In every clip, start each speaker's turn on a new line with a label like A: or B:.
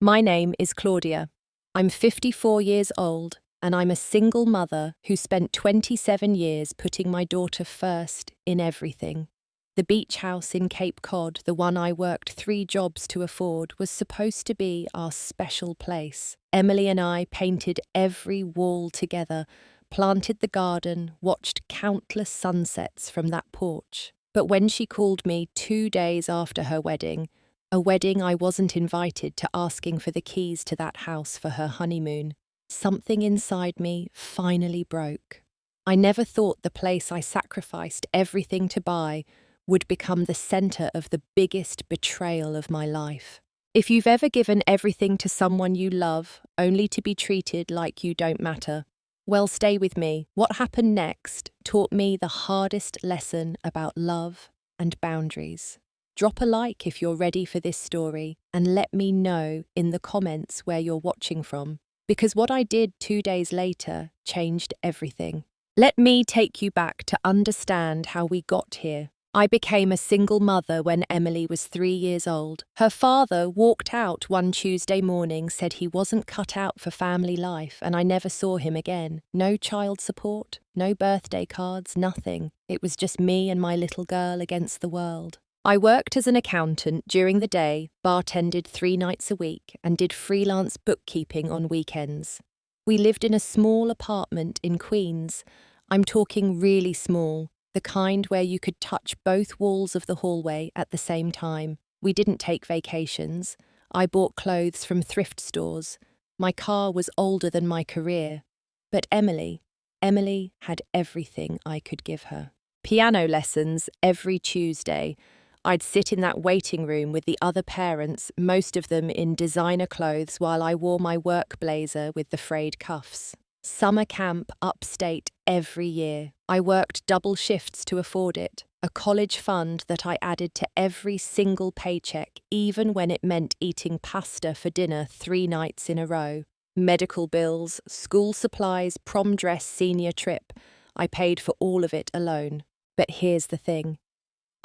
A: My name is Claudia. I'm 54 years old, and I'm a single mother who spent 27 years putting my daughter first in everything. The beach house in Cape Cod, the one I worked 3 jobs to afford, was supposed to be our special place. Emily and I painted every wall together, planted the garden, watched countless sunsets from that porch. But when she called me 2 days after her wedding, a wedding I wasn't invited to, asking for the keys to that house for her honeymoon, something inside me finally broke. I never thought the place I sacrificed everything to buy would become the centre of the biggest betrayal of my life. If you've ever given everything to someone you love, only to be treated like you don't matter, well, stay with me. What happened next taught me the hardest lesson about love and boundaries. Drop a like if you're ready for this story, and let me know in the comments where you're watching from, because what I did 2 days later changed everything. Let me take you back to understand how we got here. I became a single mother when Emily was 3 years old. Her father walked out one Tuesday morning, said he wasn't cut out for family life, and I never saw him again. No child support, no birthday cards, nothing. It was just me and my little girl against the world. I worked as an accountant during the day, bartended 3 nights a week, and did freelance bookkeeping on weekends. We lived in a small apartment in Queens. I'm talking really small, the kind where you could touch both walls of the hallway at the same time. We didn't take vacations. I bought clothes from thrift stores. My car was older than my career. But Emily had everything I could give her. Piano lessons every Tuesday. I'd sit in that waiting room with the other parents, most of them in designer clothes, while I wore my work blazer with the frayed cuffs. Summer camp upstate every year. I worked double shifts to afford it, a college fund that I added to every single paycheck, even when it meant eating pasta for dinner 3 nights in a row. Medical bills, school supplies, prom dress, senior trip. I paid for all of it alone. But here's the thing.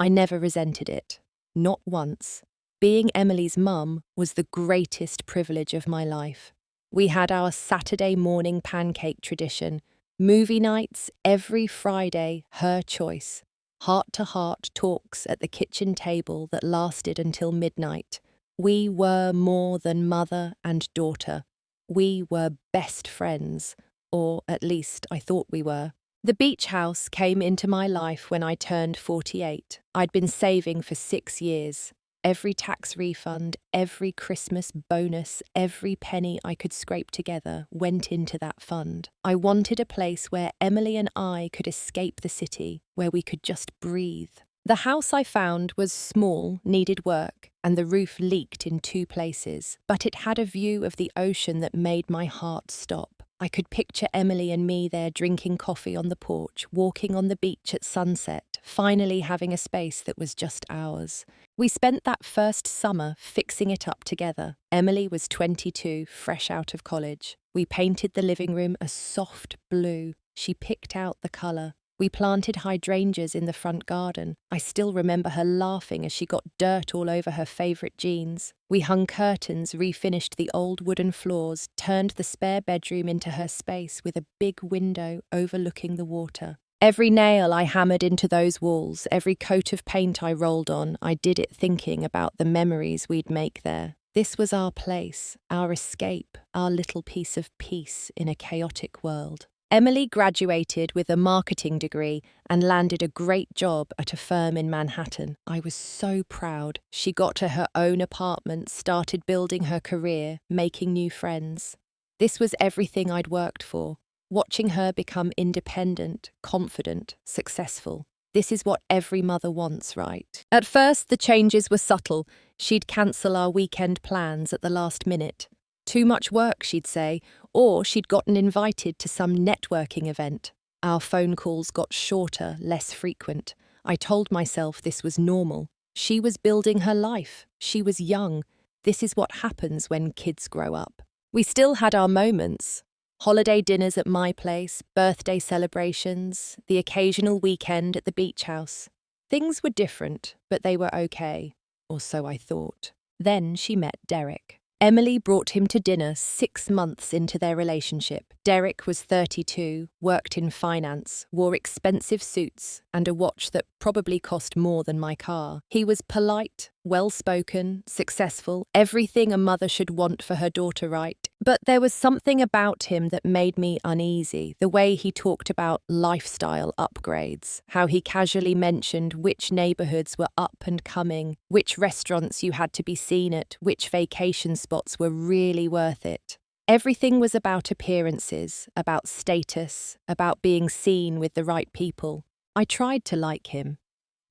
A: I never resented it. Not once. Being Emily's mum was the greatest privilege of my life. We had our Saturday morning pancake tradition, movie nights every Friday, her choice, heart-to-heart talks at the kitchen table that lasted until midnight. We were more than mother and daughter. We were best friends, or at least I thought we were. The beach house came into my life when I turned 48. I'd been saving for 6 years. Every tax refund, every Christmas bonus, every penny I could scrape together went into that fund. I wanted a place where Emily and I could escape the city, where we could just breathe. The house I found was small, needed work, and the roof leaked in 2 places, but it had a view of the ocean that made my heart stop. I could picture Emily and me there drinking coffee on the porch, walking on the beach at sunset, finally having a space that was just ours. We spent that first summer fixing it up together. Emily was 22, fresh out of college. We painted the living room a soft blue. She picked out the colour. We planted hydrangeas in the front garden. I still remember her laughing as she got dirt all over her favourite jeans. We hung curtains, refinished the old wooden floors, turned the spare bedroom into her space with a big window overlooking the water. Every nail I hammered into those walls, every coat of paint I rolled on, I did it thinking about the memories we'd make there. This was our place, our escape, our little piece of peace in a chaotic world. Emily graduated with a marketing degree and landed a great job at a firm in Manhattan. I was so proud. She got to her own apartment, started building her career, making new friends. This was everything I'd worked for. Watching her become independent, confident, successful. This is what every mother wants, right? At first, the changes were subtle. She'd cancel our weekend plans at the last minute. Too much work, she'd say, or she'd gotten invited to some networking event. Our phone calls got shorter, less frequent. I told myself this was normal. She was building her life. She was young. This is what happens when kids grow up. We still had our moments. Holiday dinners at my place, birthday celebrations, the occasional weekend at the beach house. Things were different, but they were okay, or so I thought. Then she met Derek. Emily brought him to dinner 6 months into their relationship. Derek was 32, worked in finance, wore expensive suits, and a watch that probably cost more than my car. He was polite, well-spoken, successful, everything a mother should want for her daughter, right? But there was something about him that made me uneasy, the way he talked about lifestyle upgrades, how he casually mentioned which neighborhoods were up and coming, which restaurants you had to be seen at, which vacation spots were really worth it. Everything was about appearances, about status, about being seen with the right people. I tried to like him.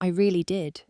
A: I really did.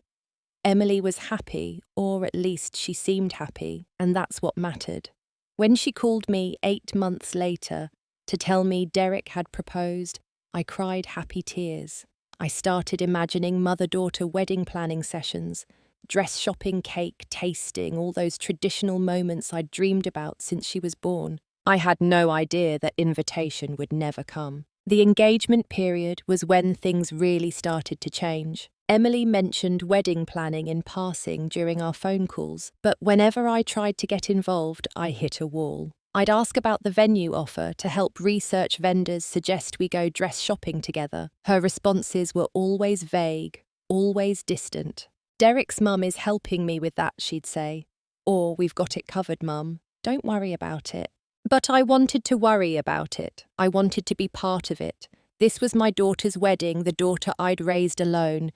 A: Emily was happy, or at least she seemed happy, and that's what mattered. When she called me 8 months later to tell me Derek had proposed, I cried happy tears. I started imagining mother-daughter wedding planning sessions, dress shopping, cake, tasting, all those traditional moments I'd dreamed about since she was born. I had no idea that invitation would never come. The engagement period was when things really started to change. Emily mentioned wedding planning in passing during our phone calls, but whenever I tried to get involved, I hit a wall. I'd ask about the venue offer to help research vendors suggest we go dress shopping together. Her responses were always vague, always distant. Derek's mum is helping me with that, she'd say. Or, we've got it covered, mum. Don't worry about it. But I wanted to worry about it. I wanted to be part of it. This was my daughter's wedding, the daughter I'd raised alone,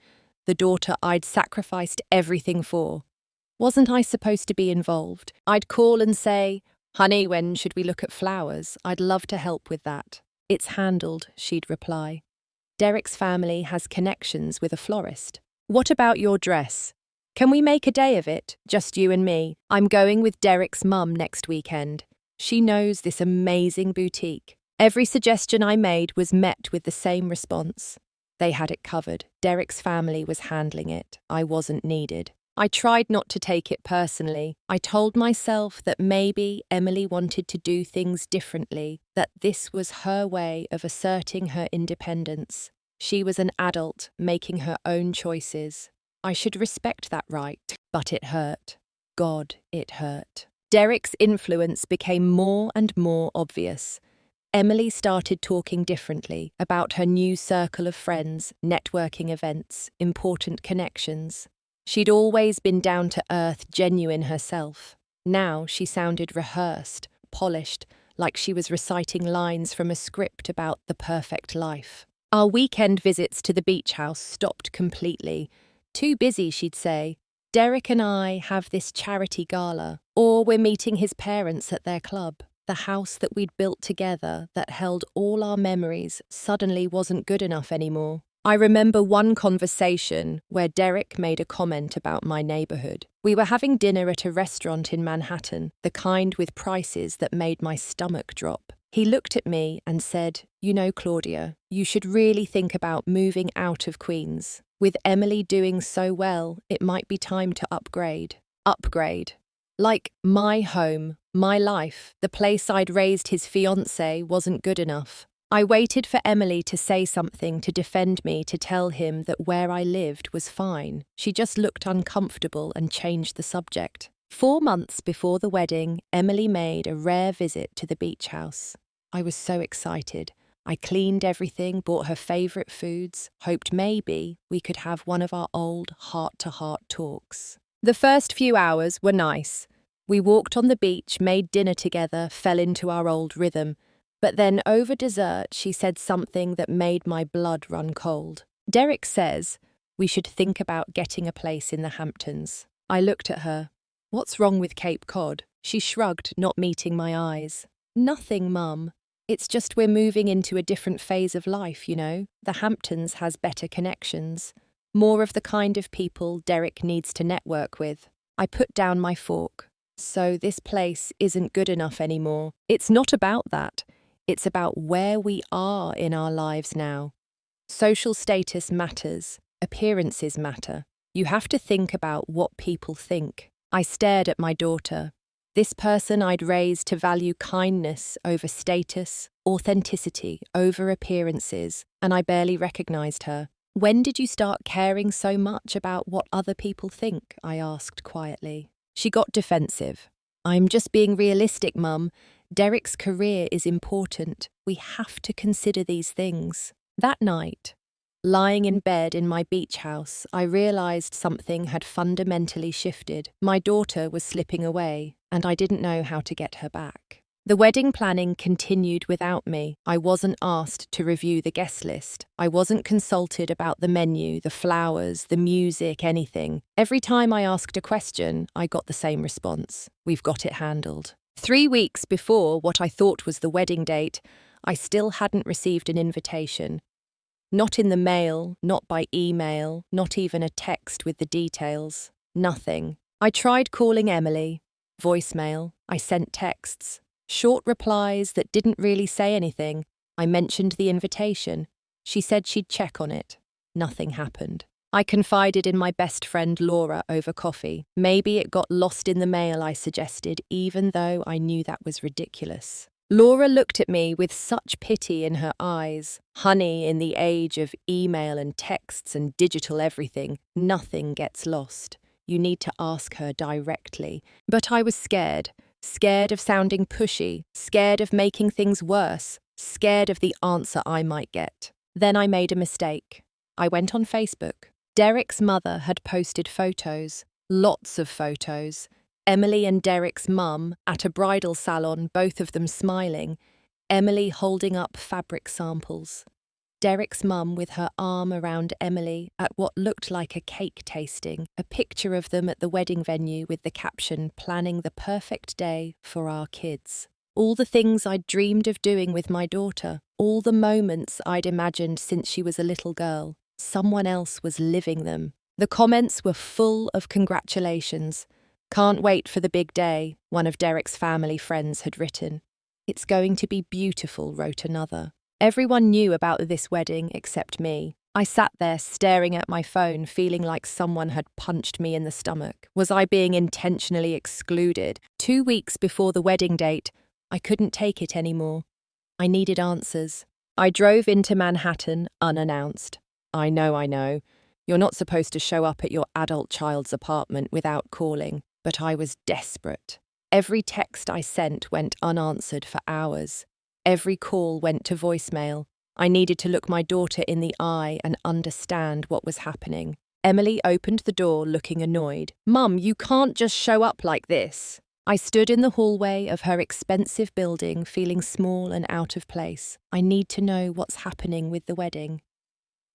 A: the daughter I'd sacrificed everything for. Wasn't I supposed to be involved? I'd call and say, "Honey, when should we look at flowers? I'd love to help with that." "It's handled," she'd reply. "Derek's family has connections with a florist." "What about your dress? Can we make a day of it, just you and me? I'm going with Derek's mum next weekend. She knows this amazing boutique." Every suggestion I made was met with the same response. They had it covered. Derek's family was handling it. I wasn't needed. I tried not to take it personally. I told myself that maybe Emily wanted to do things differently, that this was her way of asserting her independence. She was an adult, making her own choices. I should respect that right, but it hurt. God, it hurt. Derek's influence became more and more obvious. Emily started talking differently about her new circle of friends, networking events, important connections. She'd always been down to earth, genuine herself. Now she sounded rehearsed, polished, like she was reciting lines from a script about the perfect life. Our weekend visits to the beach house stopped completely. "Too busy," she'd say. "Derek and I have this charity gala, or we're meeting his parents at their club." The house that we'd built together, that held all our memories, suddenly wasn't good enough anymore. I remember one conversation where Derek made a comment about my neighborhood. We were having dinner at a restaurant in Manhattan, the kind with prices that made my stomach drop. He looked at me and said, "You know, Claudia, you should really think about moving out of Queens. With Emily doing so well, it might be time to upgrade." Upgrade. Like my home, my life, the place I'd raised his fiancé wasn't good enough. I waited for Emily to say something to defend me, to tell him that where I lived was fine. She just looked uncomfortable and changed the subject. 4 months before the wedding, Emily made a rare visit to the beach house. I was so excited. I cleaned everything, bought her favourite foods, hoped maybe we could have one of our old heart-to-heart talks. The first few hours were nice. We walked on the beach, made dinner together, fell into our old rhythm. But then over dessert, she said something that made my blood run cold. "Derek says we should think about getting a place in the Hamptons." I looked at her. "What's wrong with Cape Cod?" She shrugged, not meeting my eyes. "Nothing, Mum. It's just we're moving into a different phase of life, you know. The Hamptons has better connections. More of the kind of people Derek needs to network with." I put down my fork. "So this place isn't good enough anymore." "It's not about that. It's about where we are in our lives now. Social status matters. Appearances matter. You have to think about what people think." I stared at my daughter. This person I'd raised to value kindness over status, authenticity over appearances, and I barely recognized her. "When did you start caring so much about what other people think?" I asked quietly. She got defensive. I'm just being realistic, Mum. Derek's career is important. We have to consider these things. That night, lying in bed in my beach house, I realised something had fundamentally shifted. My daughter was slipping away, and I didn't know how to get her back. The wedding planning continued without me. I wasn't asked to review the guest list. I wasn't consulted about the menu, the flowers, the music, anything. Every time I asked a question, I got the same response. We've got it handled. 3 weeks before what I thought was the wedding date, I still hadn't received an invitation. Not in the mail, not by email, not even a text with the details. Nothing. I tried calling Emily. Voicemail. I sent texts. Short replies that didn't really say anything. I mentioned the invitation. She said she'd check on it. Nothing happened. I confided in my best friend Laura over coffee. Maybe it got lost in the mail, I suggested, even though I knew that was ridiculous. Laura looked at me with such pity in her eyes. Honey, in the age of email and texts and digital everything, nothing gets lost. You need to ask her directly. But I was scared. Scared of sounding pushy, scared of making things worse, scared of the answer I might get. Then I made a mistake. I went on Facebook. Derek's mother had posted photos, lots of photos. Emily and Derek's mum at a bridal salon, both of them smiling. Emily holding up fabric samples. Derek's mum with her arm around Emily at what looked like a cake tasting, a picture of them at the wedding venue with the caption, "Planning the perfect day for our kids." All the things I'd dreamed of doing with my daughter, all the moments I'd imagined since she was a little girl, someone else was living them. The comments were full of congratulations. "Can't wait for the big day," one of Derek's family friends had written. "It's going to be beautiful," wrote another. Everyone knew about this wedding except me. I sat there staring at my phone, feeling like someone had punched me in the stomach. Was I being intentionally excluded? 2 weeks before the wedding date, I couldn't take it anymore. I needed answers. I drove into Manhattan unannounced. I know. You're not supposed to show up at your adult child's apartment without calling, but I was desperate. Every text I sent went unanswered for hours. Every call went to voicemail. I needed to look my daughter in the eye and understand what was happening. Emily opened the door looking annoyed. "Mum, you can't just show up like this." I stood in the hallway of her expensive building, feeling small and out of place. I need to know what's happening with the wedding.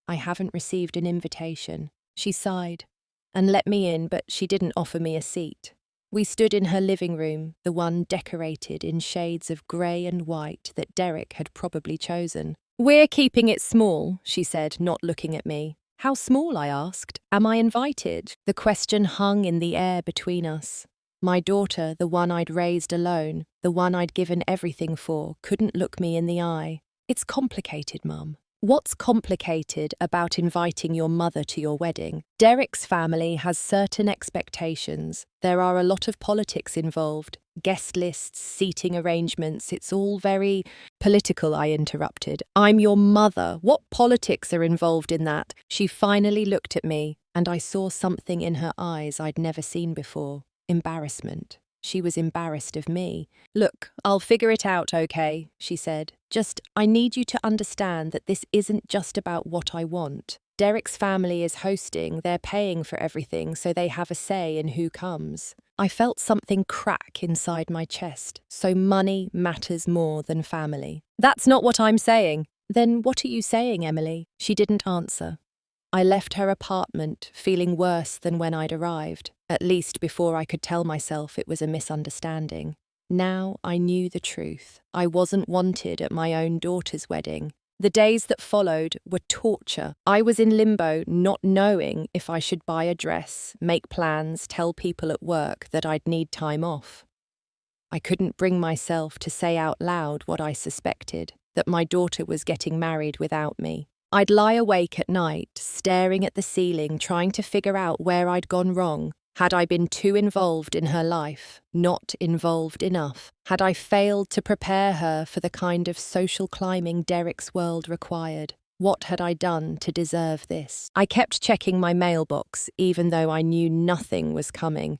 A: "I haven't received an invitation." She sighed and let me in, but she didn't offer me a seat. We stood in her living room, the one decorated in shades of grey and white that Derek had probably chosen. "We're keeping it small," she said, not looking at me. "How small?" I asked. "Am I invited?" The question hung in the air between us. My daughter, the one I'd raised alone, the one I'd given everything for, couldn't look me in the eye. "It's complicated, Mum." "What's complicated about inviting your mother to your wedding?" Derek's family has certain expectations. There are a lot of politics involved. Guest lists, seating arrangements, it's all very political, I interrupted. "I'm your mother. What politics are involved in that?" She finally looked at me, and I saw something in her eyes I'd never seen before. Embarrassment. She was embarrassed of me. "Look, I'll figure it out, okay?" she said. I need you to understand that this isn't just about what I want. Derek's family is hosting, they're paying for everything, so they have a say in who comes." I felt something crack inside my chest. So money matters more than family. "That's not what I'm saying." "Then what are you saying, Emily?" She didn't answer. I left her apartment, feeling worse than when I'd arrived, at least before I could tell myself it was a misunderstanding. Now I knew the truth. I wasn't wanted at my own daughter's wedding. The days that followed were torture. I was in limbo, not knowing if I should buy a dress, make plans, tell people at work that I'd need time off. I couldn't bring myself to say out loud what I suspected, that my daughter was getting married without me. I'd lie awake at night, staring at the ceiling, trying to figure out where I'd gone wrong. Had I been too involved in her life, not involved enough? Had I failed to prepare her for the kind of social climbing Derek's world required? What had I done to deserve this? I kept checking my mailbox, even though I knew nothing was coming.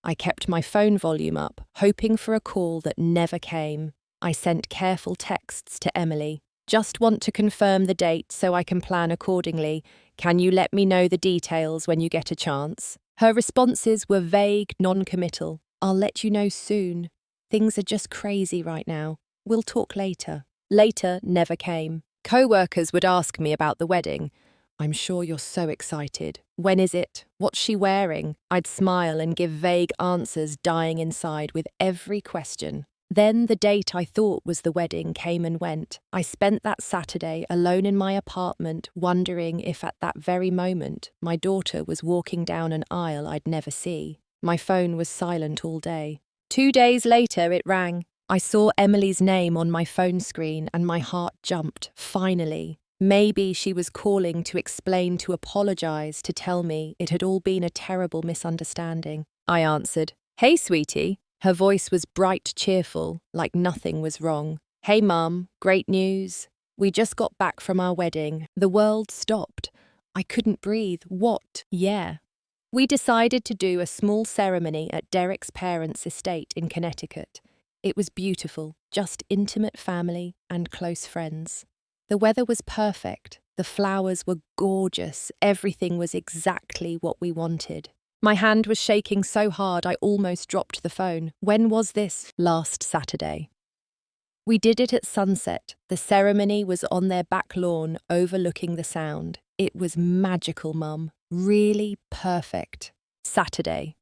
A: I kept my phone volume up, hoping for a call that never came. I sent careful texts to Emily. Just want to confirm the date so I can plan accordingly. Can you let me know the details when you get a chance? Her responses were vague, non-committal. I'll let you know soon. Things are just crazy right now. We'll talk later. Later never came. Co-workers would ask me about the wedding. I'm sure you're so excited. When is it? What's she wearing? I'd smile and give vague answers, dying inside with every question. Then the date I thought was the wedding came and went. I spent that Saturday alone in my apartment, wondering if at that very moment my daughter was walking down an aisle I'd never see. My phone was silent all day. 2 days later it rang. I saw Emily's name on my phone screen and my heart jumped, finally. Maybe she was calling to explain, to apologize, to tell me it had all been a terrible misunderstanding. I answered, "Hey, sweetie." Her voice was bright, cheerful, like nothing was wrong. "Hey, Mum, great news. We just got back from our wedding." The world stopped. I couldn't breathe. What? Yeah. We decided to do a small ceremony at Derek's parents' estate in Connecticut. It was beautiful, just intimate family and close friends. The weather was perfect, the flowers were gorgeous, everything was exactly what we wanted. My hand was shaking so hard I almost dropped the phone. When was this? Last Saturday. We did it at sunset. The ceremony was on their back lawn, overlooking the Sound. It was magical, Mum. Really perfect. Saturday.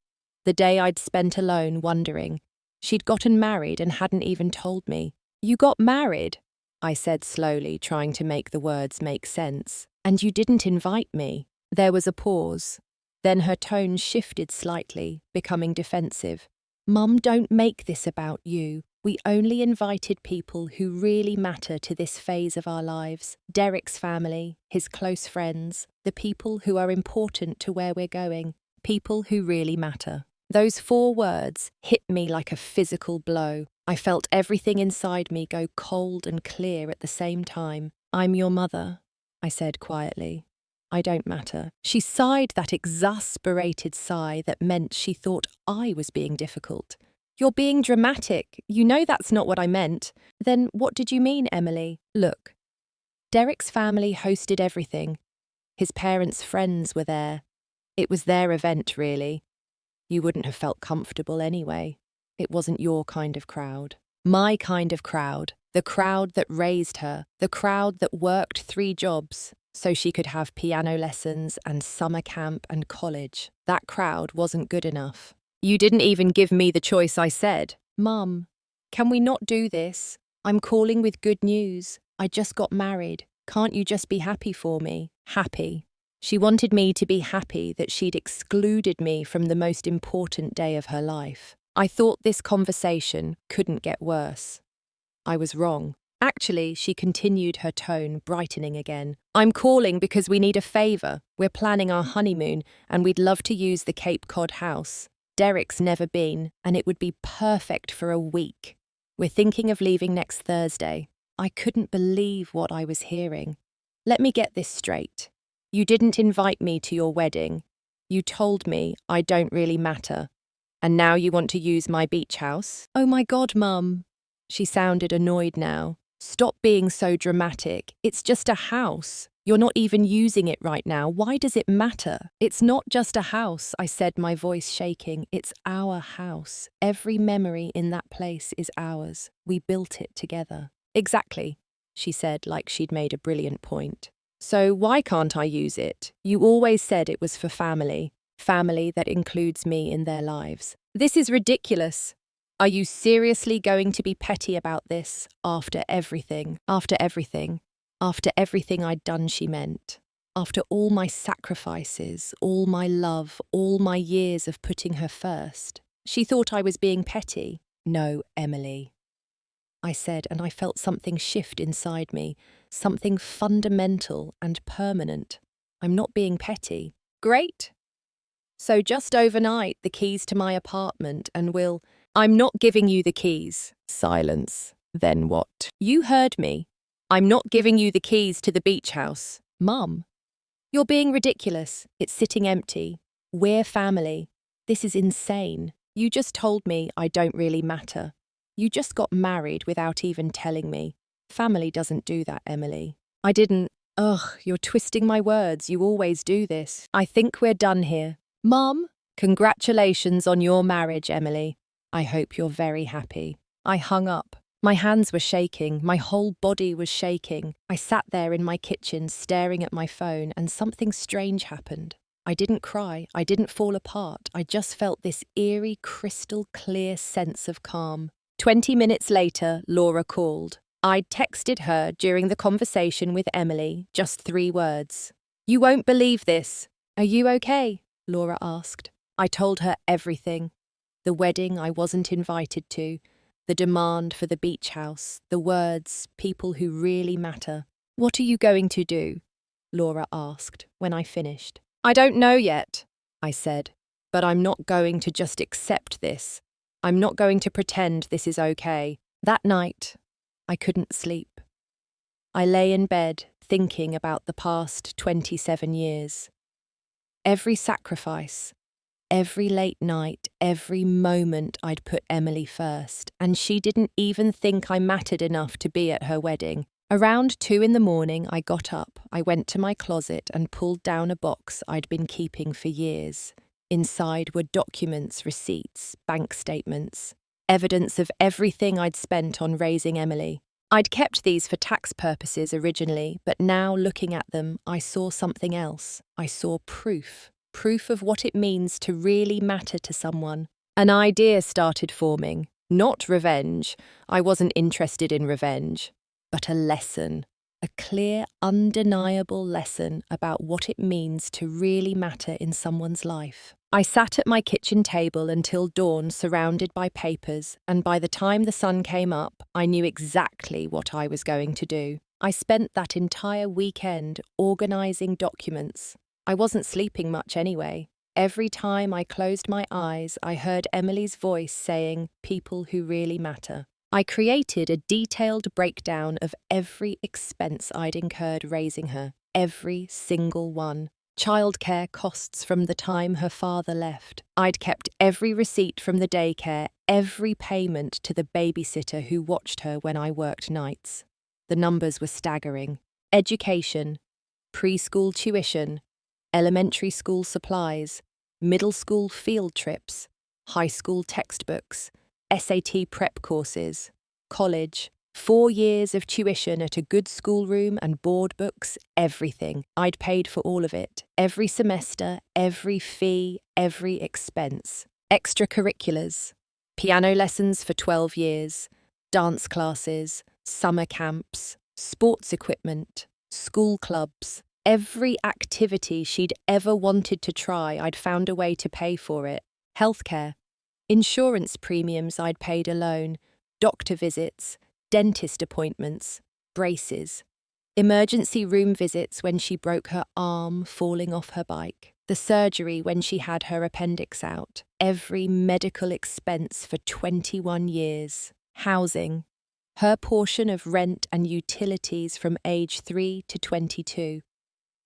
A: The day I'd spent alone wondering. She'd gotten married and hadn't even told me. "You got married?" I said slowly, trying to make the words make sense. "And you didn't invite me." There was a pause. Then her tone shifted slightly, becoming defensive. "Mum, don't make this about you. We only invited people who really matter to this phase of our lives. Derek's family, his close friends, the people who are important to where we're going. People who really matter." Those 4 words hit me like a physical blow. I felt everything inside me go cold and clear at the same time. "I'm your mother," I said quietly. "I don't matter." She sighed that exasperated sigh that meant she thought I was being difficult. "You're being dramatic. You know that's not what I meant." "Then what did you mean, Emily?" "Look, Derek's family hosted everything. His parents' friends were there. It was their event, really. You wouldn't have felt comfortable anyway. It wasn't your kind of crowd. My kind of crowd. The crowd that raised her. The crowd that worked 3 jobs so she could have piano lessons and summer camp and college. That crowd wasn't good enough. You didn't even give me the choice," I said. "Mum, can we not do this? I'm calling with good news. I just got married. Can't you just be happy for me?" Happy. She wanted me to be happy that she'd excluded me from the most important day of her life. I thought this conversation couldn't get worse. I was wrong. "Actually," she continued, her tone brightening again, "I'm calling because we need a favour. We're planning our honeymoon and we'd love to use the Cape Cod house. Derek's never been and it would be perfect for a week. We're thinking of leaving next Thursday." I couldn't believe what I was hearing. "Let me get this straight. You didn't invite me to your wedding. You told me I don't really matter. And now you want to use my beach house?" "Oh my God, Mum." She sounded annoyed now. "Stop being so dramatic. It's just a house. You're not even using it right now. Why does it matter?" "It's not just a house," I said, my voice shaking. "It's our house. Every memory in that place is ours. We built it together." "Exactly," she said, like she'd made a brilliant point. "So why can't I use it? You always said it was for family. Family that includes me in their lives." "This is ridiculous. Are you seriously going to be petty about this after everything? After everything. After everything I'd done," she meant. "After all my sacrifices, all my love, all my years of putting her first." She thought I was being petty. "No, Emily," I said, and I felt something shift inside me, something fundamental and permanent. "I'm not being petty." "Great. So just overnight, the keys to my apartment and we'll—" "I'm not giving you the keys." Silence. "Then what?" "You heard me. I'm not giving you the keys to the beach house." "Mum, you're being ridiculous. It's sitting empty. We're family. This is insane. You just told me I don't really matter. You just got married without even telling me. Family doesn't do that, Emily. I didn't. Ugh, you're twisting my words. You always do this. I think we're done here. Mum, congratulations on your marriage, Emily. I hope you're very happy. I hung up. My hands were shaking. My whole body was shaking. I sat there in my kitchen staring at my phone, and something strange happened. I didn't cry. I didn't fall apart. I just felt this eerie, crystal clear sense of calm. 20 minutes later, Laura called. I'd texted her during the conversation with Emily, just 3 words. You won't believe this. Are you okay? Laura asked. I told her everything. The wedding I wasn't invited to, the demand for the beach house, the words, people who really matter. What are you going to do? Laura asked when I finished. I don't know yet, I said, but I'm not going to just accept this. I'm not going to pretend this is okay. That night, I couldn't sleep. I lay in bed thinking about the past 27 years. Every sacrifice, every late night, every moment I'd put Emily first, and she didn't even think I mattered enough to be at her wedding. Around 2 a.m, I got up, I went to my closet and pulled down a box I'd been keeping for years. Inside were documents, receipts, bank statements, evidence of everything I'd spent on raising Emily. I'd kept these for tax purposes originally, but now looking at them, I saw something else. I saw proof of what it means to really matter to someone. An idea started forming, not revenge. I wasn't interested in revenge, but a lesson, a clear, undeniable lesson about what it means to really matter in someone's life. I sat at my kitchen table until dawn surrounded by papers, and by the time the sun came up, I knew exactly what I was going to do. I spent that entire weekend organizing documents. I wasn't sleeping much anyway. Every time I closed my eyes, I heard Emily's voice saying, "People who really matter." I created a detailed breakdown of every expense I'd incurred raising her, every single one. Childcare costs from the time her father left. I'd kept every receipt from the daycare, every payment to the babysitter who watched her when I worked nights. The numbers were staggering. Education, preschool tuition, elementary school supplies, middle school field trips, high school textbooks, SAT prep courses, college, 4 years of tuition at a good schoolroom and board books, everything. I'd paid for all of it, every semester, every fee, every expense. Extracurriculars, piano lessons for 12 years, dance classes, summer camps, sports equipment, school clubs. Every activity she'd ever wanted to try, I'd found a way to pay for it. Healthcare, insurance premiums I'd paid alone, doctor visits, dentist appointments, braces, emergency room visits when she broke her arm falling off her bike, the surgery when she had her appendix out, every medical expense for 21 years, housing, her portion of rent and utilities from age 3 to 22.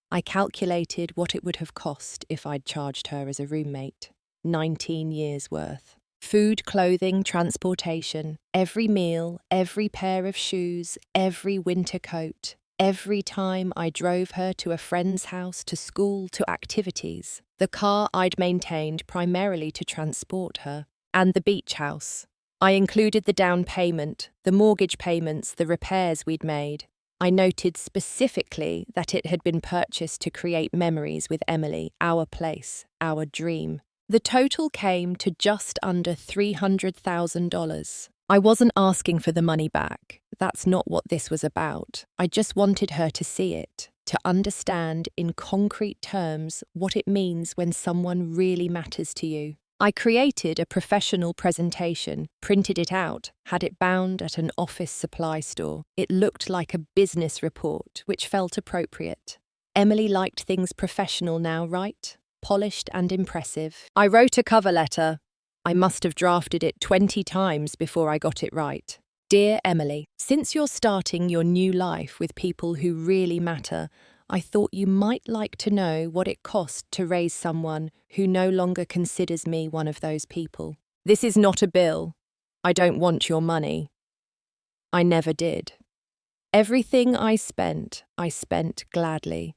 A: I calculated what it would have cost if I'd charged her as a roommate. 19 years worth. Food, clothing, transportation, every meal, every pair of shoes, every winter coat, every time I drove her to a friend's house, to school, to activities, the car I'd maintained primarily to transport her, and the beach house. I included the down payment, the mortgage payments, the repairs we'd made. I noted specifically that it had been purchased to create memories with Emily, our place, our dream. The total came to just under $300,000. I wasn't asking for the money back. That's not what this was about. I just wanted her to see it, to understand in concrete terms what it means when someone really matters to you. I created a professional presentation, printed it out, had it bound at an office supply store. It looked like a business report, which felt appropriate. Emily liked things professional now, right? Polished and impressive. I wrote a cover letter. I must have drafted it 20 times before I got it right. Dear Emily, since you're starting your new life with people who really matter, I thought you might like to know what it cost to raise someone who no longer considers me one of those people. This is not a bill. I don't want your money. I never did. Everything I spent gladly.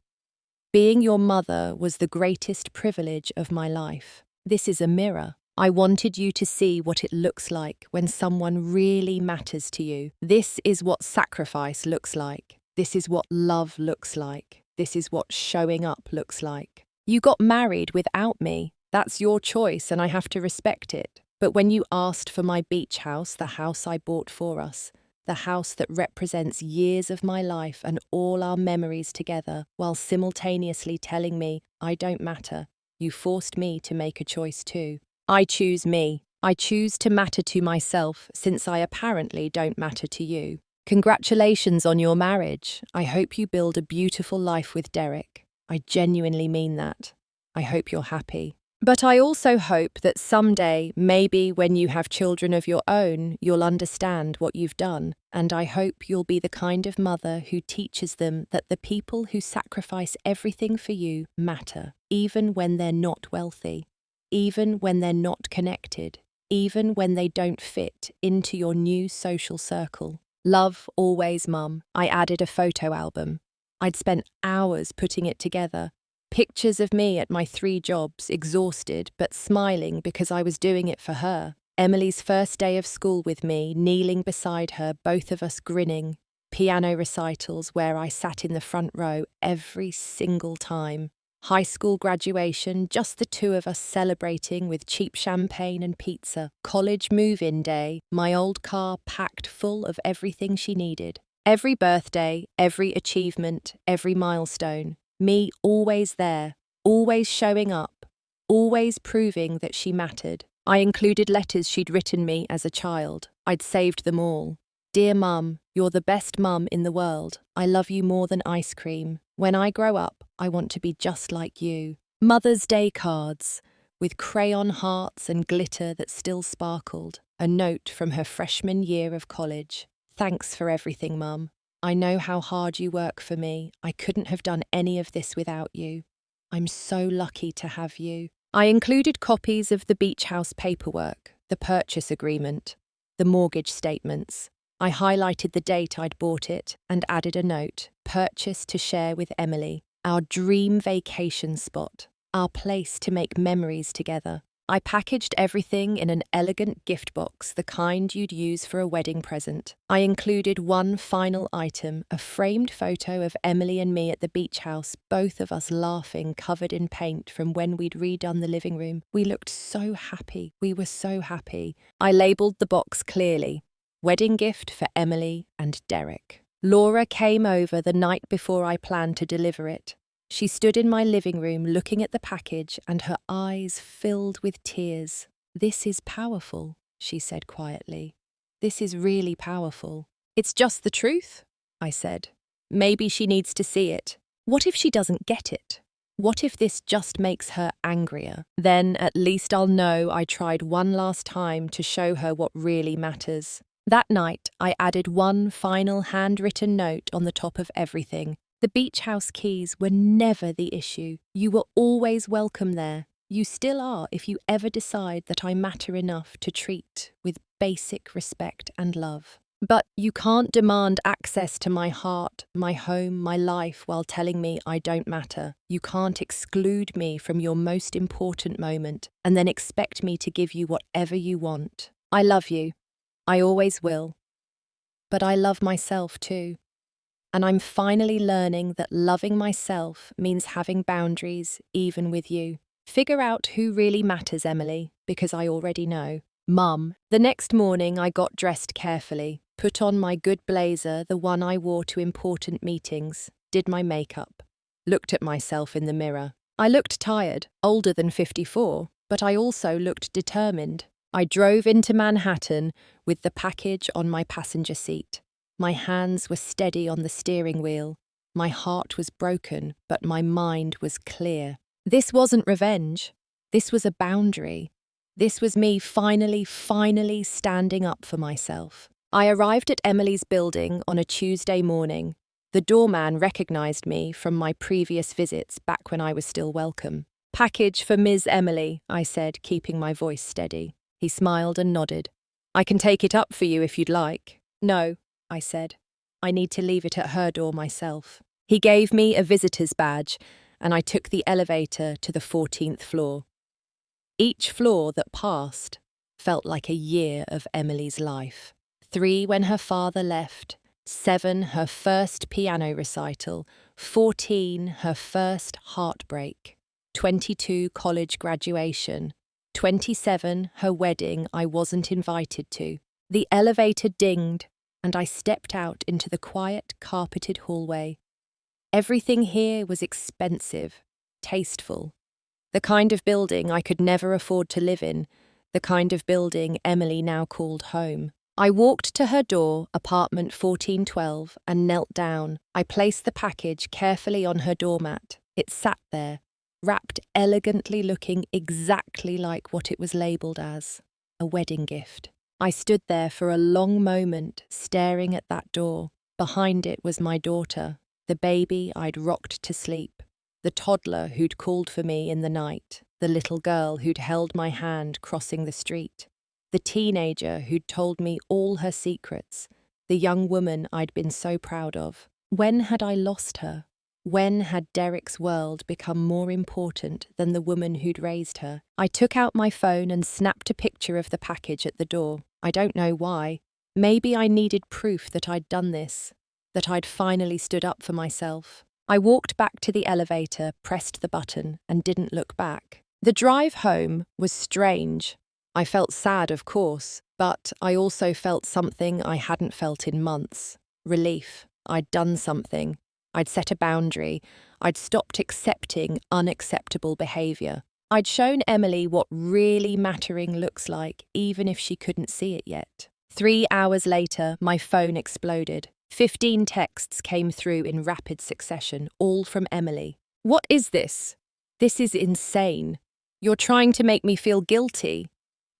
A: Being your mother was the greatest privilege of my life. This is a mirror. I wanted you to see what it looks like when someone really matters to you. This is what sacrifice looks like. This is what love looks like. This is what showing up looks like. You got married without me. That's your choice and I have to respect it. But when you asked for my beach house, the house I bought for us, the house that represents years of my life and all our memories together, while simultaneously telling me I don't matter, you forced me to make a choice too. I choose me. I choose to matter to myself since I apparently don't matter to you. Congratulations on your marriage. I hope you build a beautiful life with Derek. I genuinely mean that. I hope you're happy. But I also hope that someday, maybe when you have children of your own, you'll understand what you've done. And I hope you'll be the kind of mother who teaches them that the people who sacrifice everything for you matter, even when they're not wealthy, even when they're not connected, even when they don't fit into your new social circle. Love always, Mum. I added a photo album. I'd spent hours putting it together. Pictures of me at my 3 jobs, exhausted but smiling because I was doing it for her. Emily's first day of school with me, kneeling beside her, both of us grinning. Piano recitals where I sat in the front row every single time. High school graduation, just the 2 of us celebrating with cheap champagne and pizza. College move-in day, my old car packed full of everything she needed. Every birthday, every achievement, every milestone. Me always there, always showing up, always proving that she mattered. I included letters she'd written me as a child. I'd saved them all. Dear Mum, you're the best mum in the world. I love you more than ice cream. When I grow up, I want to be just like you. Mother's Day cards, with crayon hearts and glitter that still sparkled. A note from her freshman year of college. Thanks for everything, Mum. I know how hard you work for me. I couldn't have done any of this without you. I'm so lucky to have you. I included copies of the beach house paperwork, the purchase agreement, the mortgage statements. I highlighted the date I'd bought it and added a note, purchase to share with Emily, our dream vacation spot, our place to make memories together. I packaged everything in an elegant gift box, the kind you'd use for a wedding present. I included one final item, a framed photo of Emily and me at the beach house, both of us laughing, covered in paint from when we'd redone the living room. We looked so happy. We were so happy. I labelled the box clearly. Wedding gift for Emily and Derek. Laura came over the night before I planned to deliver it. She stood in my living room looking at the package and her eyes filled with tears. This is powerful, she said quietly. This is really powerful. It's just the truth, I said. Maybe she needs to see it. What if she doesn't get it? What if this just makes her angrier? Then at least I'll know I tried one last time to show her what really matters. That night, I added one final handwritten note on the top of everything. The beach house keys were never the issue. You were always welcome there. You still are if you ever decide that I matter enough to treat with basic respect and love. But you can't demand access to my heart, my home, my life while telling me I don't matter. You can't exclude me from your most important moment and then expect me to give you whatever you want. I love you. I always will. But I love myself too. And I'm finally learning that loving myself means having boundaries, even with you. Figure out who really matters, Emily, because I already know. Mum. The next morning I got dressed carefully, put on my good blazer, the one I wore to important meetings, did my makeup, looked at myself in the mirror. I looked tired, older than 54, but I also looked determined. I drove into Manhattan with the package on my passenger seat. My hands were steady on the steering wheel. My heart was broken, but my mind was clear. This wasn't revenge. This was a boundary. This was me finally standing up for myself. I arrived at Emily's building on a Tuesday morning. The doorman recognized me from my previous visits back when I was still welcome. Package for Ms. Emily, I said, keeping my voice steady. He smiled and nodded. I can take it up for you if you'd like. No, I said. I need to leave it at her door myself. He gave me a visitor's badge, and I took the elevator to the 14th floor. Each floor that passed felt like a year of Emily's life. 3 when her father left, 7 her first piano recital, 14 her first heartbreak, 22 college graduation, 27 her wedding I wasn't invited to. The elevator dinged, and I stepped out into the quiet, carpeted hallway. Everything here was expensive, tasteful. The kind of building I could never afford to live in, the kind of building Emily now called home. I walked to her door, apartment 1412, and knelt down. I placed the package carefully on her doormat. It sat there, wrapped elegantly, looking exactly like what it was labelled as, a wedding gift. I stood there for a long moment, staring at that door. Behind it was my daughter, the baby I'd rocked to sleep, the toddler who'd called for me in the night, the little girl who'd held my hand crossing the street, the teenager who'd told me all her secrets, the young woman I'd been so proud of. When had I lost her? When had Derek's world become more important than the woman who'd raised her? I took out my phone and snapped a picture of the package at the door. I don't know why. Maybe I needed proof that I'd done this, that I'd finally stood up for myself. I walked back to the elevator, pressed the button, and didn't look back. The drive home was strange. I felt sad, of course, but I also felt something I hadn't felt in months. Relief. I'd done something. I'd set a boundary. I'd stopped accepting unacceptable behaviour. I'd shown Emily what really mattering looks like, even if she couldn't see it yet. 3 hours later, my phone exploded. 15 texts came through in rapid succession, all from Emily. What is this? This is insane. You're trying to make me feel guilty.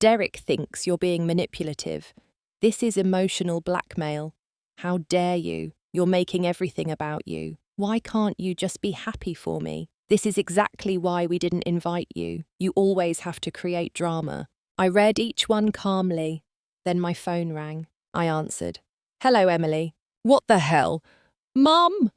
A: Derek thinks you're being manipulative. This is emotional blackmail. How dare you? You're making everything about you. Why can't you just be happy for me? This is exactly why we didn't invite you. You always have to create drama. I read each one calmly. Then my phone rang. I answered. Hello, Emily. What the hell? Mum!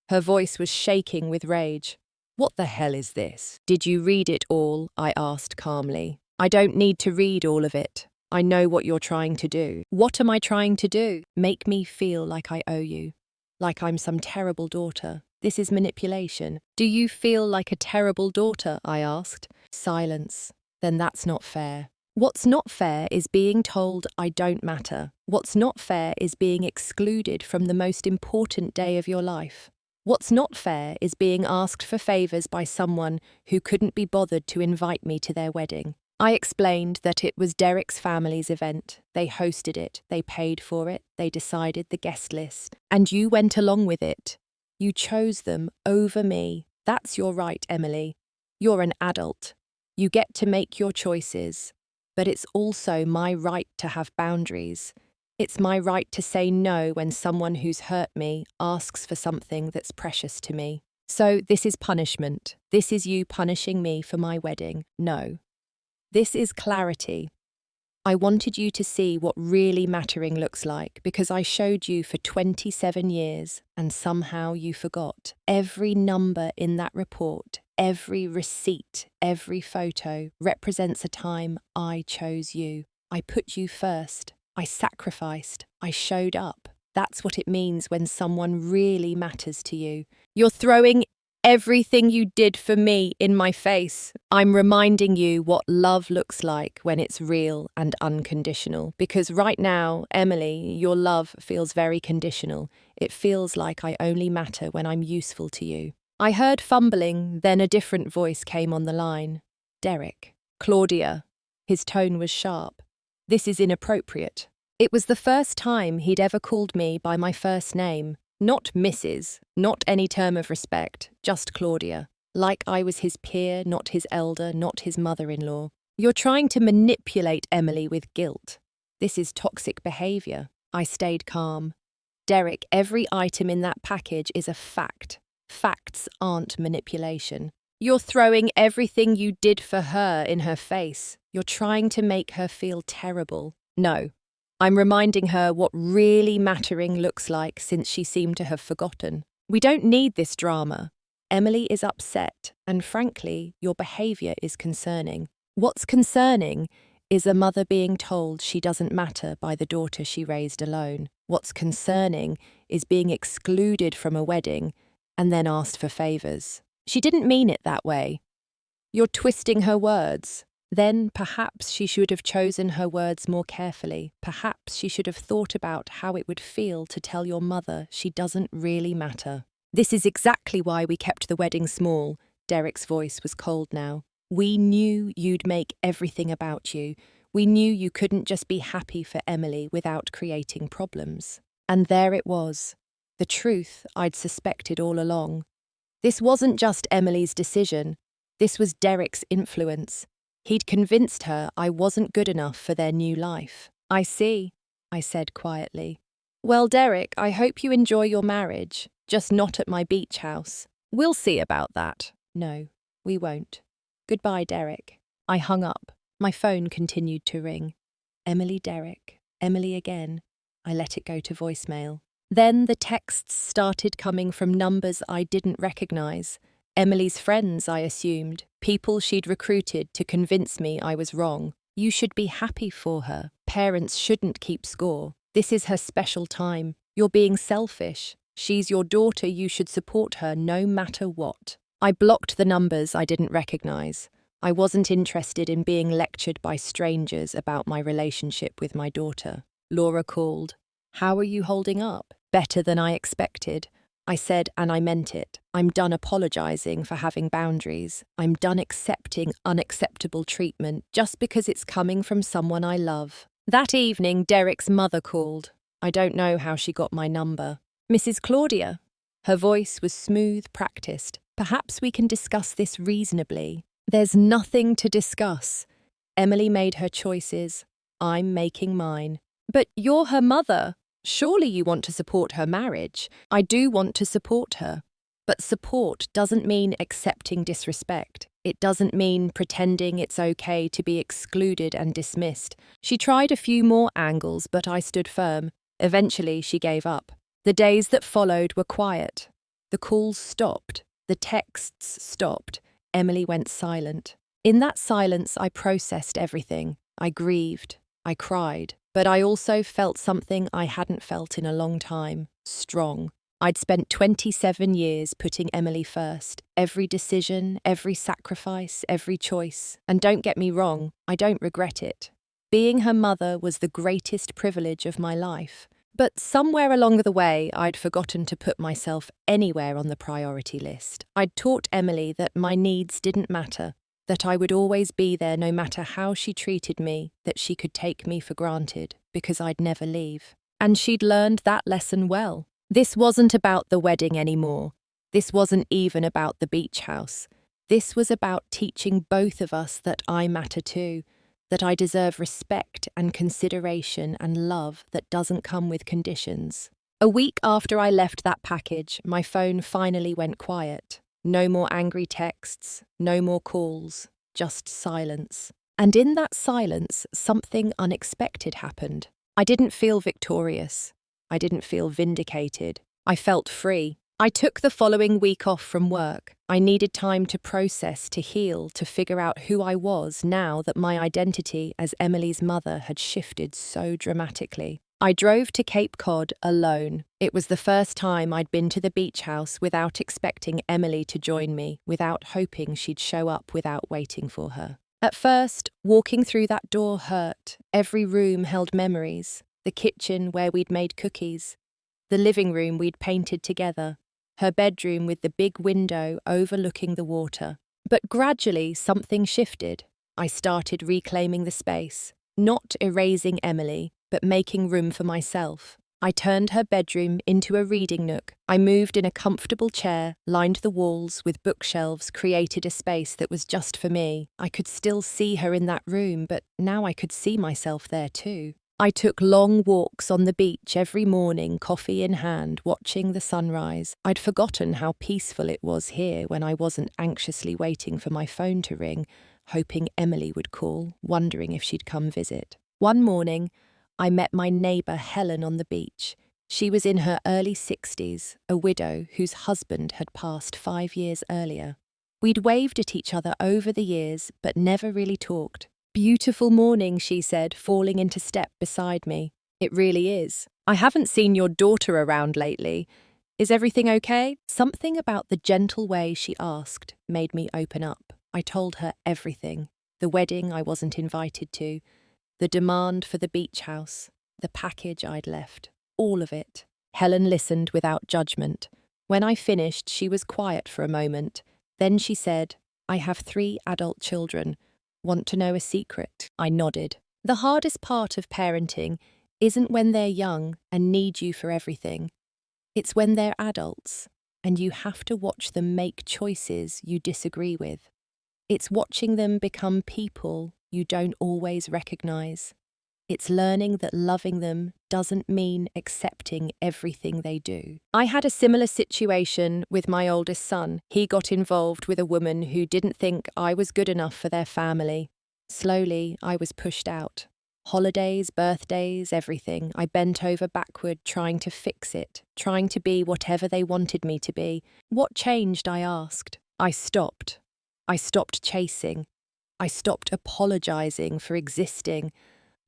A: Her voice was shaking with rage. What the hell is this? Did you read it all? I asked calmly. I don't need to read all of it. I know what you're trying to do. What am I trying to do? Make me feel like I owe you. Like I'm some terrible daughter. This is manipulation. Do you feel like a terrible daughter? I asked. Silence. Then that's not fair. What's not fair is being told I don't matter. What's not fair is being excluded from the most important day of your life. What's not fair is being asked for favours by someone who couldn't be bothered to invite me to their wedding. I explained that it was Derek's family's event. They hosted it, they paid for it, they decided the guest list. And you went along with it. You chose them over me. That's your right, Emily. You're an adult. You get to make your choices. But it's also my right to have boundaries. It's my right to say no when someone who's hurt me asks for something that's precious to me. So this is punishment. This is you punishing me for my wedding. No. This is clarity. I wanted you to see what really mattering looks like because I showed you for 27 years and somehow you forgot. Every number in that report, every receipt, every photo represents a time I chose you. I put you first. I sacrificed. I showed up. That's what it means when someone really matters to you. You're throwing everything you did for me in my face. I'm reminding you what love looks like when it's real and unconditional. Because right now, Emily, your love feels very conditional. It feels like I only matter when I'm useful to you. I heard fumbling, then a different voice came on the line. Derek. Claudia. His tone was sharp. This is inappropriate. It was the first time he'd ever called me by my first name. Not Mrs., not any term of respect, just Claudia. Like I was his peer, not his elder, not his mother-in-law. You're trying to manipulate Emily with guilt. This is toxic behaviour. I stayed calm. Derek, every item in that package is a fact. Facts aren't manipulation. You're throwing everything you did for her in her face. You're trying to make her feel terrible. No, I'm reminding her what really mattering looks like since she seemed to have forgotten. We don't need this drama. Emily is upset, and frankly, your behaviour is concerning. What's concerning is a mother being told she doesn't matter by the daughter she raised alone. What's concerning is being excluded from a wedding and then asked for favours. She didn't mean it that way. You're twisting her words. Then perhaps she should have chosen her words more carefully. Perhaps she should have thought about how it would feel to tell your mother she doesn't really matter. This is exactly why we kept the wedding small. Derek's voice was cold now. We knew you'd make everything about you. We knew you couldn't just be happy for Emily without creating problems. And there it was. The truth I'd suspected all along. This wasn't just Emily's decision. This was Derek's influence. He'd convinced her I wasn't good enough for their new life. I see, I said quietly. Well, Derek, I hope you enjoy your marriage, just not at my beach house. We'll see about that. No, we won't. Goodbye, Derek. I hung up. My phone continued to ring. Emily, Derek. Emily again. I let it go to voicemail. Then the texts started coming from numbers I didn't recognize. Emily's friends, I assumed. People she'd recruited to convince me I was wrong. You should be happy for her. Parents shouldn't keep score. This is her special time. You're being selfish. She's your daughter. You should support her no matter what. I blocked the numbers I didn't recognize. I wasn't interested in being lectured by strangers about my relationship with my daughter. Laura called. How are you holding up? Better than I expected. I said, and I meant it. I'm done apologizing for having boundaries. I'm done accepting unacceptable treatment just because it's coming from someone I love. That evening, Derek's mother called. I don't know how she got my number. Mrs. Claudia. Her voice was smooth, practiced. Perhaps we can discuss this reasonably. There's nothing to discuss. Emily made her choices. I'm making mine. But you're her mother. Surely you want to support her marriage. I do want to support her. But support doesn't mean accepting disrespect. It doesn't mean pretending it's okay to be excluded and dismissed. She tried a few more angles, but I stood firm. Eventually, she gave up. The days that followed were quiet. The calls stopped. The texts stopped. Emily went silent. In that silence, I processed everything. I grieved. I cried. But I also felt something I hadn't felt in a long time. Strong. I'd spent 27 years putting Emily first. Every decision, every sacrifice, every choice. And don't get me wrong, I don't regret it. Being her mother was the greatest privilege of my life. But somewhere along the way, I'd forgotten to put myself anywhere on the priority list. I'd taught Emily that my needs didn't matter, that I would always be there no matter how she treated me, that she could take me for granted, because I'd never leave. And she'd learned that lesson well. This wasn't about the wedding anymore. This wasn't even about the beach house. This was about teaching both of us that I matter too, that I deserve respect and consideration and love that doesn't come with conditions. A week after I left that package, my phone finally went quiet. No more angry texts, no more calls, just silence. And in that silence, something unexpected happened. I didn't feel victorious. I didn't feel vindicated. I felt free. I took the following week off from work. I needed time to process, to heal, to figure out who I was now that my identity as Emily's mother had shifted so dramatically. I drove to Cape Cod alone. It was the first time I'd been to the beach house without expecting Emily to join me, without hoping she'd show up without waiting for her. At first, walking through that door hurt. Every room held memories. The kitchen where we'd made cookies. The living room we'd painted together. Her bedroom with the big window overlooking the water. But gradually something shifted. I started reclaiming the space, not erasing Emily, but making room for myself. I turned her bedroom into a reading nook. I moved in a comfortable chair, lined the walls with bookshelves, created a space that was just for me. I could still see her in that room, but now I could see myself there too. I took long walks on the beach every morning, coffee in hand, watching the sunrise. I'd forgotten how peaceful it was here when I wasn't anxiously waiting for my phone to ring, hoping Emily would call, wondering if she'd come visit. One morning, I met my neighbour Helen on the beach. She was in her early 60s, a widow whose husband had passed 5 years earlier. We'd waved at each other over the years, but never really talked. "Beautiful morning," she said, falling into step beside me. "It really is. I haven't seen your daughter around lately. Is everything okay?" Something about the gentle way she asked made me open up. I told her everything. The wedding I wasn't invited to, the demand for the beach house, the package I'd left, all of it. Helen listened without judgment. When I finished, she was quiet for a moment. Then she said, "I have 3 adult children. Want to know a secret?" I nodded. The hardest part of parenting isn't when they're young and need you for everything. It's when they're adults and you have to watch them make choices you disagree with. It's watching them become people you don't always recognize. It's learning that loving them doesn't mean accepting everything they do. I had a similar situation with my oldest son. He got involved with a woman who didn't think I was good enough for their family. Slowly, I was pushed out. Holidays, birthdays, everything. I bent over backward trying to fix it, trying to be whatever they wanted me to be. What changed, I asked. I stopped. I stopped chasing. I stopped apologizing for existing.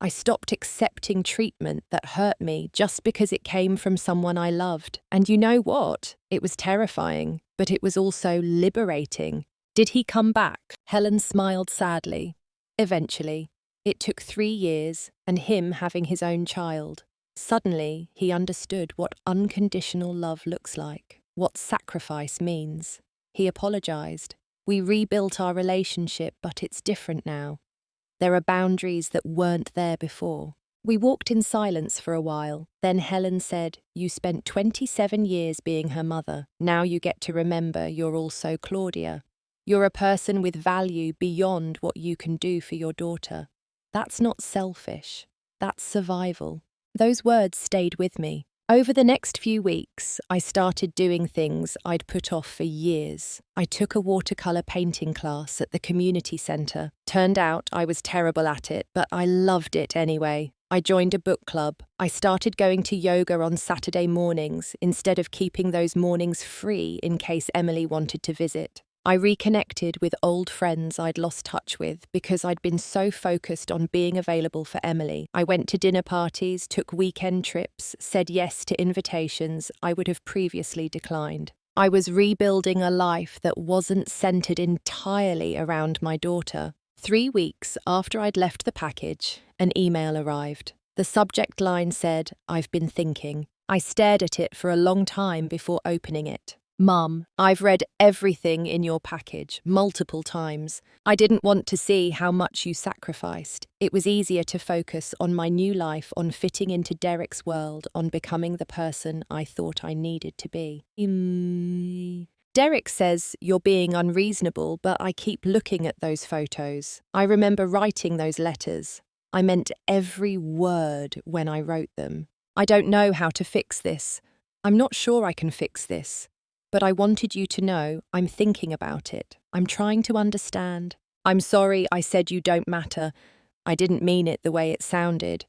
A: I stopped accepting treatment that hurt me just because it came from someone I loved. And you know what? It was terrifying, but it was also liberating. Did he come back? Helen smiled sadly. Eventually. It took 3 years, and him having his own child. Suddenly, he understood what unconditional love looks like, what sacrifice means. He apologized. We rebuilt our relationship, but it's different now. There are boundaries that weren't there before. We walked in silence for a while. Then Helen said, "You spent 27 years being her mother. Now you get to remember you're also Claudia. You're a person with value beyond what you can do for your daughter. That's not selfish. That's survival." Those words stayed with me. Over the next few weeks, I started doing things I'd put off for years. I took a watercolour painting class at the community centre. Turned out I was terrible at it, but I loved it anyway. I joined a book club. I started going to yoga on Saturday mornings instead of keeping those mornings free in case Emily wanted to visit. I reconnected with old friends I'd lost touch with because I'd been so focused on being available for Emily. I went to dinner parties, took weekend trips, said yes to invitations I would have previously declined. I was rebuilding a life that wasn't centered entirely around my daughter. 3 weeks after I'd left the package, an email arrived. The subject line said, "I've been thinking." I stared at it for a long time before opening it. "Mum, I've read everything in your package, multiple times. I didn't want to see how much you sacrificed. It was easier to focus on my new life, on fitting into Derek's world, on becoming the person I thought I needed to be." Derek says you're being unreasonable, but I keep looking at those photos. I remember writing those letters. I meant every word when I wrote them. I don't know how to fix this. I'm not sure I can fix this. But I wanted you to know I'm thinking about it. I'm trying to understand. I'm sorry I said you don't matter. I didn't mean it the way it sounded.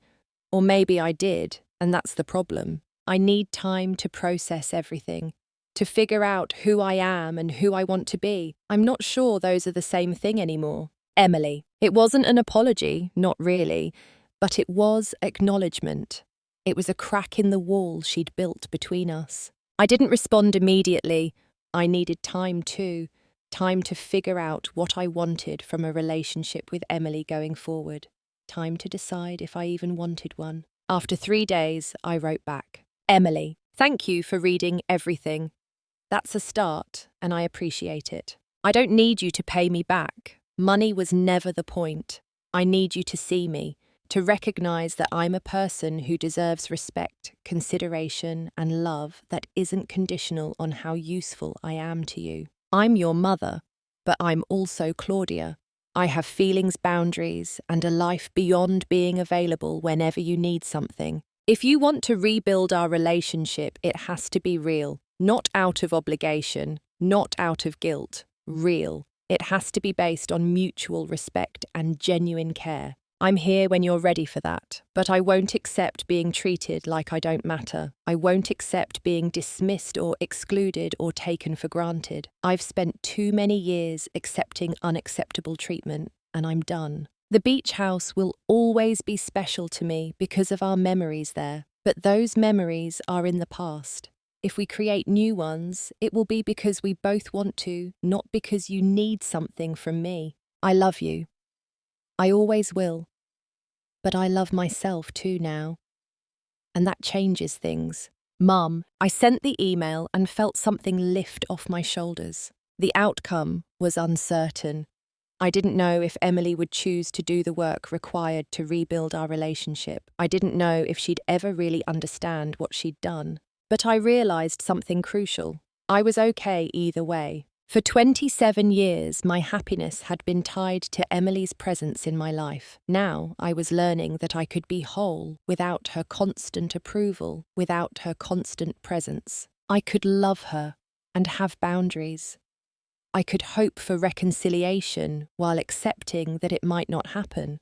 A: Or maybe I did, and that's the problem. I need time to process everything, to figure out who I am and who I want to be. I'm not sure those are the same thing anymore. Emily. It wasn't an apology, not really, but it was acknowledgement. It was a crack in the wall she'd built between us. I didn't respond immediately. I needed time too. Time to figure out what I wanted from a relationship with Emily going forward. Time to decide if I even wanted one. After 3 days, I wrote back. "Emily, thank you for reading everything. That's a start, and I appreciate it. I don't need you to pay me back. Money was never the point. I need you to see me, to recognize that I'm a person who deserves respect, consideration, and love that isn't conditional on how useful I am to you. I'm your mother, but I'm also Claudia. I have feelings, boundaries, and a life beyond being available whenever you need something. If you want to rebuild our relationship, it has to be real, not out of obligation, not out of guilt, real. It has to be based on mutual respect and genuine care. I'm here when you're ready for that, but I won't accept being treated like I don't matter. I won't accept being dismissed or excluded or taken for granted. I've spent too many years accepting unacceptable treatment, and I'm done. The beach house will always be special to me because of our memories there, but those memories are in the past. If we create new ones, it will be because we both want to, not because you need something from me. I love you. I always will. But I love myself too now. And that changes things. Mum, I sent the email and felt something lift off my shoulders. The outcome was uncertain. I didn't know if Emily would choose to do the work required to rebuild our relationship. I didn't know if she'd ever really understand what she'd done. But I realized something crucial. I was okay either way. For 27 years, my happiness had been tied to Emily's presence in my life. Now I was learning that I could be whole without her constant approval, without her constant presence. I could love her and have boundaries. I could hope for reconciliation while accepting that it might not happen.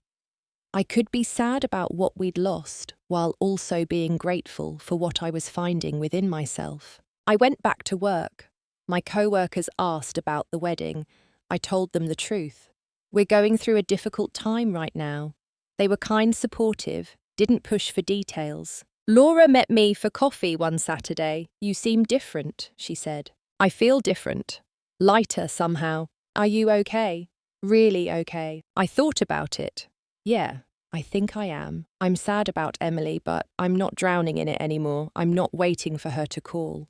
A: I could be sad about what we'd lost while also being grateful for what I was finding within myself. I went back to work. My co-workers asked about the wedding. I told them the truth. We're going through a difficult time right now. They were kind, supportive, didn't push for details. Laura met me for coffee one Saturday. You seem different, she said. I feel different. Lighter somehow. Are you okay? Really okay. I thought about it. Yeah, I think I am. I'm sad about Emily, but I'm not drowning in it anymore. I'm not waiting for her to call.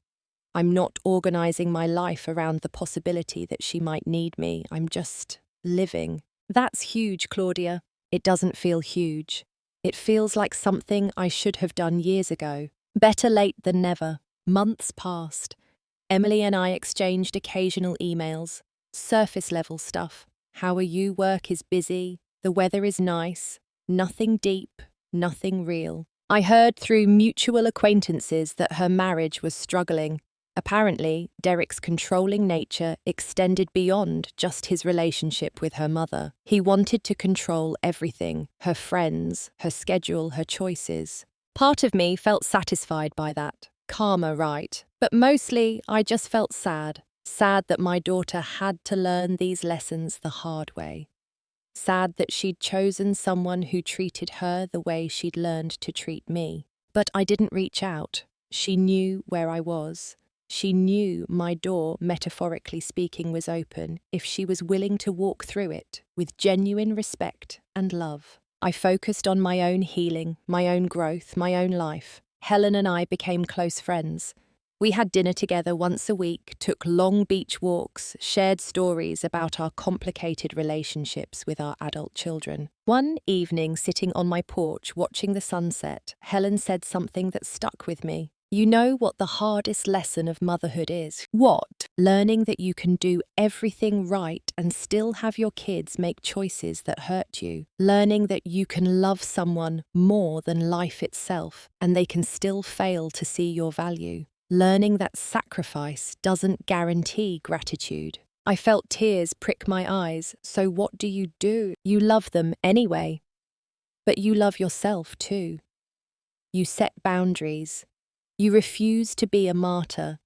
A: I'm not organizing my life around the possibility that she might need me. I'm just living. That's huge, Claudia. It doesn't feel huge. It feels like something I should have done years ago. Better late than never. Months passed. Emily and I exchanged occasional emails, surface-level stuff. How are you? Work is busy. The weather is nice. Nothing deep, nothing real. I heard through mutual acquaintances that her marriage was struggling. Apparently, Derek's controlling nature extended beyond just his relationship with her mother. He wanted to control everything, her friends, her schedule, her choices. Part of me felt satisfied by that. Karma, right? But mostly, I just felt sad. Sad that my daughter had to learn these lessons the hard way. Sad that she'd chosen someone who treated her the way she'd learned to treat me. But I didn't reach out. She knew where I was. She knew my door, metaphorically speaking, was open if she was willing to walk through it with genuine respect and love. I focused on my own healing, my own growth, my own life. Helen and I became close friends. We had dinner together once a week, took long beach walks, shared stories about our complicated relationships with our adult children. One evening, sitting on my porch watching the sunset, Helen said something that stuck with me. You know what the hardest lesson of motherhood is? What? Learning that you can do everything right and still have your kids make choices that hurt you. Learning that you can love someone more than life itself and they can still fail to see your value. Learning that sacrifice doesn't guarantee gratitude. I felt tears prick my eyes, so what do? You love them anyway. But you love yourself too. You set boundaries. You refuse to be a martyr.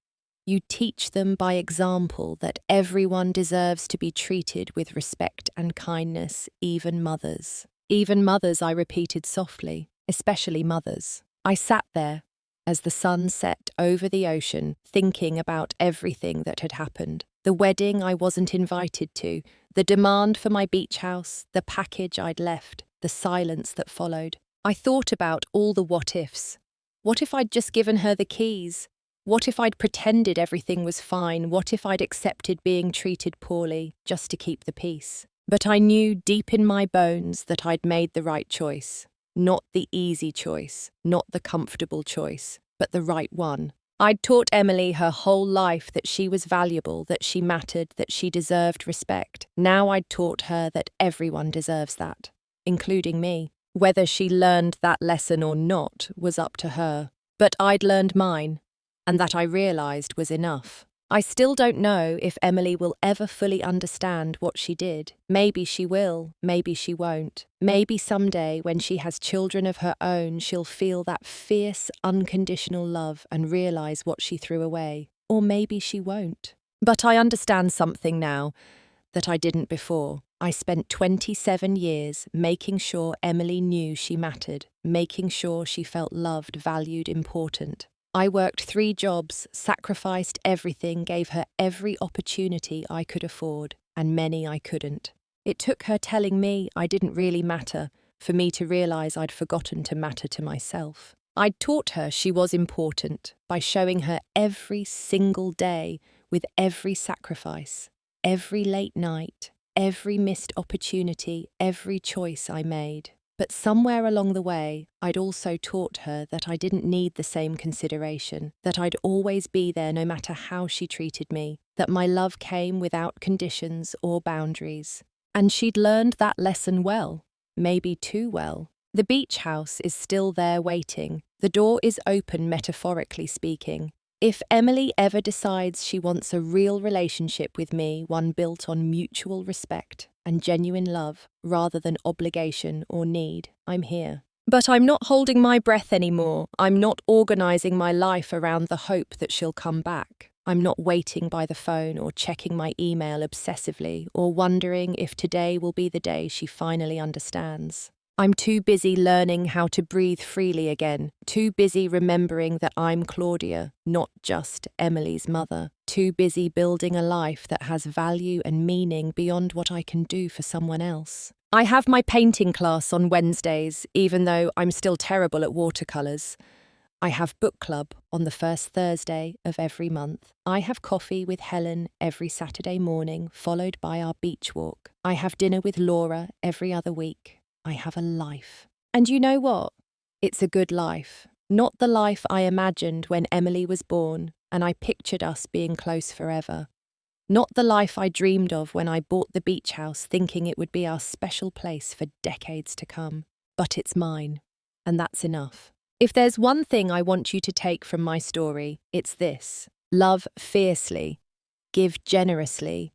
A: You teach them by example that everyone deserves to be treated with respect and kindness, even mothers. Even mothers, I repeated softly, especially mothers. I sat there as the sun set over the ocean, thinking about everything that had happened. The wedding I wasn't invited to, the demand for my beach house, the package I'd left, the silence that followed. I thought about all the what-ifs. What if I'd just given her the keys? What if I'd pretended everything was fine? What if I'd accepted being treated poorly just to keep the peace? But I knew deep in my bones that I'd made the right choice. Not the easy choice, not the comfortable choice, but the right one. I'd taught Emily her whole life that she was valuable, that she mattered, that she deserved respect. Now I'd taught her that everyone deserves that, including me. Whether she learned that lesson or not was up to her. But I'd learned mine, and that I realised was enough. I still don't know if Emily will ever fully understand what she did. Maybe she will, maybe she won't. Maybe someday, when she has children of her own, she'll feel that fierce, unconditional love and realise what she threw away. Or maybe she won't. But I understand something now that I didn't before. I spent 27 years making sure Emily knew she mattered, making sure she felt loved, valued, important. I worked 3 jobs, sacrificed everything, gave her every opportunity I could afford, and many I couldn't. It took her telling me I didn't really matter for me to realise I'd forgotten to matter to myself. I'd taught her she was important by showing her every single day with every sacrifice, every late night, every missed opportunity, every choice I made. But somewhere along the way, I'd also taught her that I didn't need the same consideration, that I'd always be there no matter how she treated me, that my love came without conditions or boundaries. And she'd learned that lesson well, maybe too well. The beach house is still there waiting. The door is open, metaphorically speaking. If Emily ever decides she wants a real relationship with me, one built on mutual respect and genuine love, rather than obligation or need, I'm here. But I'm not holding my breath anymore. I'm not organising my life around the hope that she'll come back. I'm not waiting by the phone or checking my email obsessively or wondering if today will be the day she finally understands. I'm too busy learning how to breathe freely again, too busy remembering that I'm Claudia, not just Emily's mother, too busy building a life that has value and meaning beyond what I can do for someone else. I have my painting class on Wednesdays, even though I'm still terrible at watercolours. I have book club on the first Thursday of every month. I have coffee with Helen every Saturday morning, followed by our beach walk. I have dinner with Laura every other week. I have a life. And you know what? It's a good life. Not the life I imagined when Emily was born and I pictured us being close forever. Not the life I dreamed of when I bought the beach house thinking it would be our special place for decades to come. But it's mine, and that's enough. If there's one thing I want you to take from my story, it's this. Love fiercely. Give generously.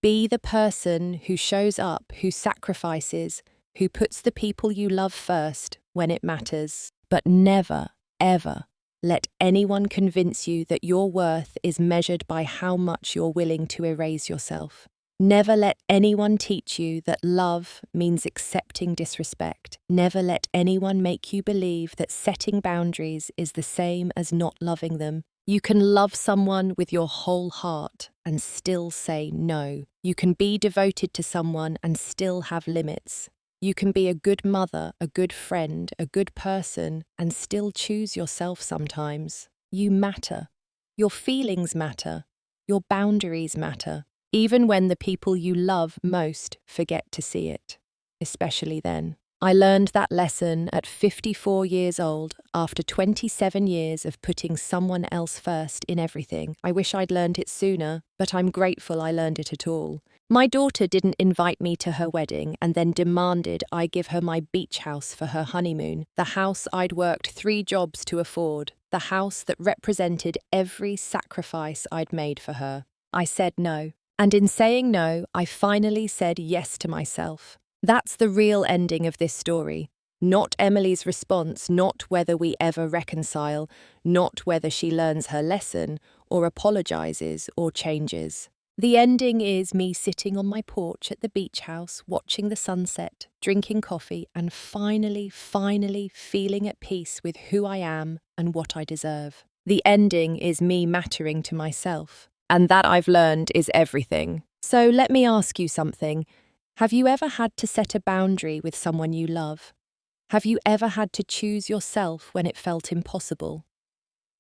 A: Be the person who shows up, who sacrifices, who puts the people you love first when it matters. But never, ever let anyone convince you that your worth is measured by how much you're willing to erase yourself. Never let anyone teach you that love means accepting disrespect. Never let anyone make you believe that setting boundaries is the same as not loving them. You can love someone with your whole heart and still say no. You can be devoted to someone and still have limits. You can be a good mother, a good friend, a good person, and still choose yourself sometimes. You matter. Your feelings matter. Your boundaries matter. Even when the people you love most forget to see it. Especially then. I learned that lesson at 54 years old after 27 years of putting someone else first in everything. I wish I'd learned it sooner, but I'm grateful I learned it at all. My daughter didn't invite me to her wedding and then demanded I give her my beach house for her honeymoon, the house I'd worked 3 jobs to afford, the house that represented every sacrifice I'd made for her. I said no. And in saying no, I finally said yes to myself. That's the real ending of this story. Not Emily's response, not whether we ever reconcile, not whether she learns her lesson, or apologizes, or changes. The ending is me sitting on my porch at the beach house, watching the sunset, drinking coffee, and finally feeling at peace with who I am and what I deserve. The ending is me mattering to myself. And that I've learned is everything. So let me ask you something. Have you ever had to set a boundary with someone you love? Have you ever had to choose yourself when it felt impossible?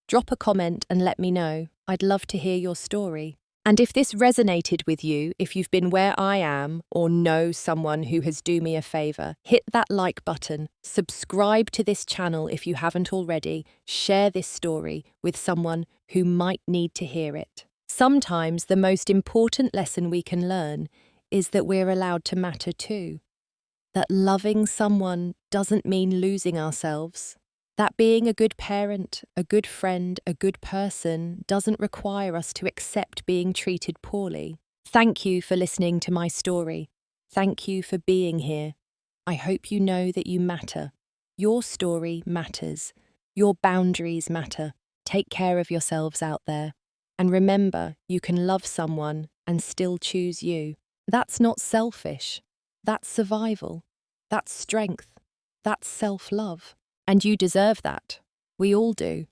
A: Drop a comment and let me know. I'd love to hear your story. And if this resonated with you, if you've been where I am or know someone who has do me a favor, hit that like button, subscribe to this channel if you haven't already, share this story with someone who might need to hear it. Sometimes the most important lesson we can learn is that we're allowed to matter too. That loving someone doesn't mean losing ourselves. That being a good parent, a good friend, a good person doesn't require us to accept being treated poorly. Thank you for listening to my story. Thank you for being here. I hope you know that you matter. Your story matters. Your boundaries matter. Take care of yourselves out there. And remember, you can love someone and still choose you. That's not selfish. That's survival. That's strength. That's self-love. And you deserve that. We all do.